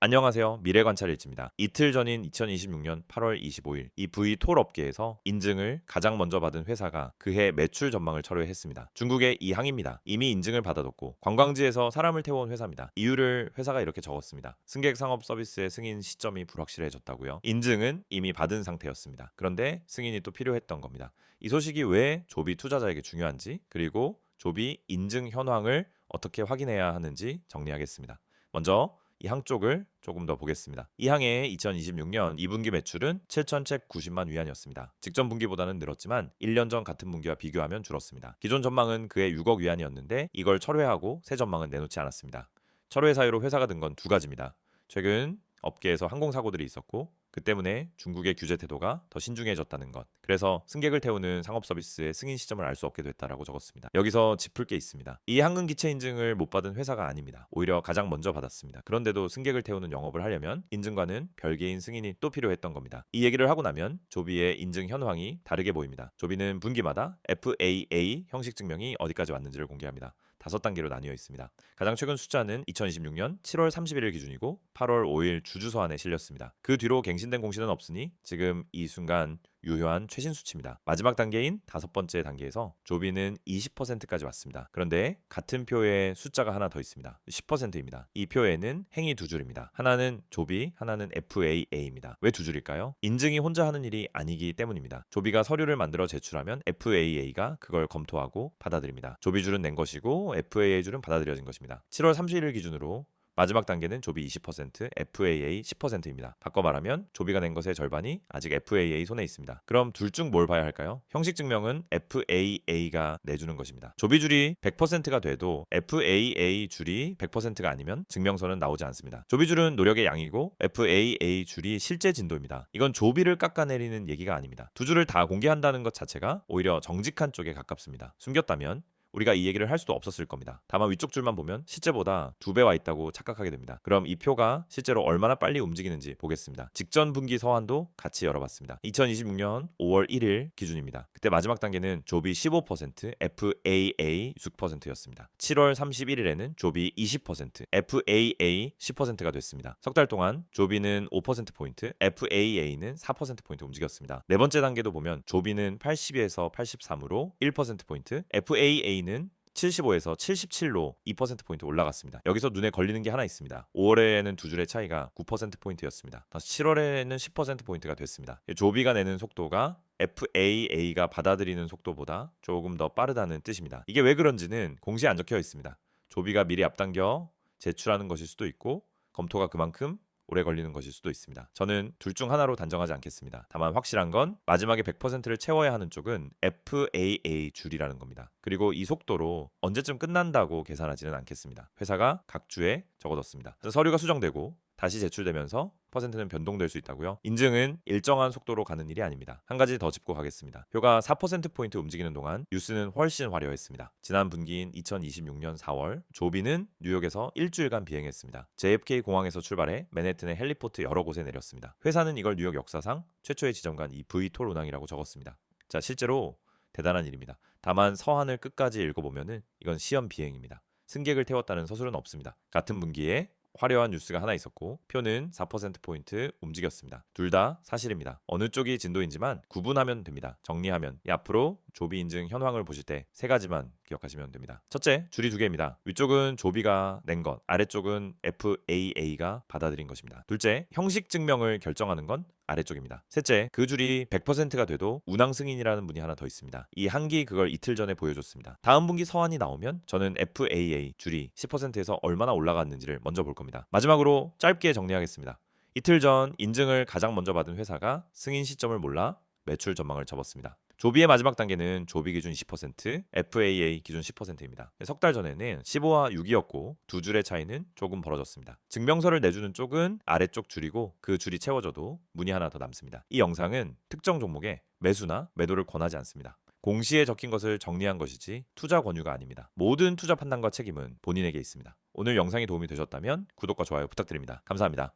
안녕하세요. 미래관찰일지입니다. 이틀 전인 2026년 8월 25일 이 V톨 업계에서 인증을 가장 먼저 받은 회사가 그해 매출 전망을 철회했습니다. 중국의 이항입니다. 이미 인증을 받아뒀고 관광지에서 사람을 태워온 회사입니다. 이유를 회사가 이렇게 적었습니다. 승객 상업 서비스의 승인 시점이 불확실해졌다고요. 인증은 이미 받은 상태였습니다. 그런데 승인이 또 필요했던 겁니다. 이 소식이 왜 조비 투자자에게 중요한지, 그리고 조비 인증 현황을 어떻게 확인해야 하는지 정리하겠습니다. 먼저 이 항 쪽을 조금 더 보겠습니다. 이 항의 2026년 2분기 매출은 7,190만 위안이었습니다. 직전 분기보다는 늘었지만 1년 전 같은 분기와 비교하면 줄었습니다. 기존 전망은 그해 6억 위안이었는데 이걸 철회하고 새 전망은 내놓지 않았습니다. 철회 사유로 회사가 든 건 두 가지입니다. 최근 업계에서 항공사고들이 있었고 그 때문에 중국의 규제 태도가 더 신중해졌다는 것. 그래서 승객을 태우는 상업 서비스의 승인 시점을 알 수 없게 됐다라고 적었습니다. 여기서 짚을 게 있습니다. 이 항공 기체 인증을 못 받은 회사가 아닙니다. 오히려 가장 먼저 받았습니다. 그런데도 승객을 태우는 영업을 하려면 인증과는 별개인 승인이 또 필요했던 겁니다. 이 얘기를 하고 나면 조비의 인증 현황이 다르게 보입니다. 조비는 분기마다 FAA 형식 증명이 어디까지 왔는지를 공개합니다. 5단계로 나뉘어 있습니다. 가장 최근 숫자는 2026년 7월 31일 기준이고 8월 5일 주주서 안에 실렸습니다. 그 뒤로 갱신된 공시는 없으니 지금 이 순간 유효한 최신 수치입니다. 마지막 단계인 5번째 단계에서 조비는 20%까지 왔습니다. 그런데 같은 표에 숫자가 하나 더 있습니다. 10%입니다. 이 표에는 행이 두 줄입니다. 하나는 조비, 하나는 FAA입니다. 왜 두 줄일까요? 인증이 혼자 하는 일이 아니기 때문입니다. 조비가 서류를 만들어 제출하면 FAA가 그걸 검토하고 받아들입니다. 조비 줄은 낸 것이고 FAA 줄은 받아들여진 것입니다. 7월 31일 기준으로 마지막 단계는 조비 20%, FAA 10%입니다. 바꿔 말하면 조비가 낸 것의 절반이 아직 FAA 손에 있습니다. 그럼 둘 중 뭘 봐야 할까요? 형식 증명은 FAA가 내주는 것입니다. 조비 줄이 100%가 돼도 FAA 줄이 100%가 아니면 증명서는 나오지 않습니다. 조비 줄은 노력의 양이고 FAA 줄이 실제 진도입니다. 이건 조비를 깎아내리는 얘기가 아닙니다. 두 줄을 다 공개한다는 것 자체가 오히려 정직한 쪽에 가깝습니다. 숨겼다면 우리가 이 얘기를 할 수도 없었을 겁니다. 다만 위쪽 줄만 보면 실제보다 2배 와 있다고 착각하게 됩니다. 그럼 이 표가 실제로 얼마나 빨리 움직이는지 보겠습니다. 직전 분기 서한도 같이 열어봤습니다. 2026년 5월 1일 기준입니다. 그때 마지막 단계는 조비 15%, FAA 6%였습니다. 7월 31일에는 조비 20%, FAA 10%가 됐습니다. 석 달 동안 조비는 5%포인트, FAA는 4%포인트 움직였습니다. 네 번째 단계도 보면 조비는 80에서 83으로 1%포인트, FAA는 75에서 77로 2%포인트 올라갔습니다. 여기서 눈에 걸리는 게 하나 있습니다. 5월에는 두 줄의 차이가 9%포인트였습니다. 다시 7월에는 10%포인트가 됐습니다. 조비가 내는 속도가 FAA가 받아들이는 속도보다 조금 더 빠르다는 뜻입니다. 이게 왜 그런지는 공시에 안 적혀 있습니다. 조비가 미리 앞당겨 제출하는 것일 수도 있고 검토가 그만큼 오래 걸리는 것일 수도 있습니다. 저는 둘 중 하나로 단정하지 않겠습니다. 다만 확실한 건 마지막에 100%를 채워야 하는 쪽은 FAA 줄이라는 겁니다. 그리고 이 속도로 언제쯤 끝난다고 계산하지는 않겠습니다. 회사가 각 주에 적어뒀습니다. 그래서 서류가 수정되고 다시 제출되면서 퍼센트는 변동될 수 있다고요. 인증은 일정한 속도로 가는 일이 아닙니다. 한 가지 더 짚고 가겠습니다. 표가 4%포인트 움직이는 동안 뉴스는 훨씬 화려했습니다. 지난 분기인 2026년 4월 조비는 뉴욕에서 일주일간 비행했습니다. JFK 공항에서 출발해 맨해튼의 헬리포트 여러 곳에 내렸습니다. 회사는 이걸 뉴욕 역사상 최초의 지점간 이 V톨 운항이라고 적었습니다. 자, 실제로 대단한 일입니다. 다만 서한을 끝까지 읽어보면은 이건 시험 비행입니다. 승객을 태웠다는 서술은 없습니다. 같은 분기에 화려한 뉴스가 하나 있었고 표는 4%포인트 움직였습니다. 둘 다 사실입니다. 어느 쪽이 진도인지만 구분하면 됩니다. 정리하면 앞으로 조비 인증 현황을 보실 때 세 가지만 기억하시면 됩니다. 첫째, 줄이 두 개입니다. 위쪽은 조비가 낸 것, 아래쪽은 FAA가 받아들인 것입니다. 둘째, 형식 증명을 결정하는 건 아래쪽입니다. 셋째, 그 줄이 100%가 돼도 운항 승인이라는 문이 하나 더 있습니다. 이 한기 그걸 이틀 전에 보여줬습니다. 다음 분기 서한이 나오면 저는 FAA 줄이 10%에서 얼마나 올라갔는지를 먼저 볼 겁니다. 마지막으로 짧게 정리하겠습니다. 이틀 전 인증을 가장 먼저 받은 회사가 승인 시점을 몰라 매출 전망을 접었습니다. 조비의 마지막 단계는 조비 기준 20%, FAA 기준 10%입니다. 석 달 전에는 15와 6이었고 두 줄의 차이는 조금 벌어졌습니다. 증명서를 내주는 쪽은 아래쪽 줄이고 그 줄이 채워져도 문이 하나 더 남습니다. 이 영상은 특정 종목에 매수나 매도를 권하지 않습니다. 공시에 적힌 것을 정리한 것이지 투자 권유가 아닙니다. 모든 투자 판단과 책임은 본인에게 있습니다. 오늘 영상이 도움이 되셨다면 구독과 좋아요 부탁드립니다. 감사합니다.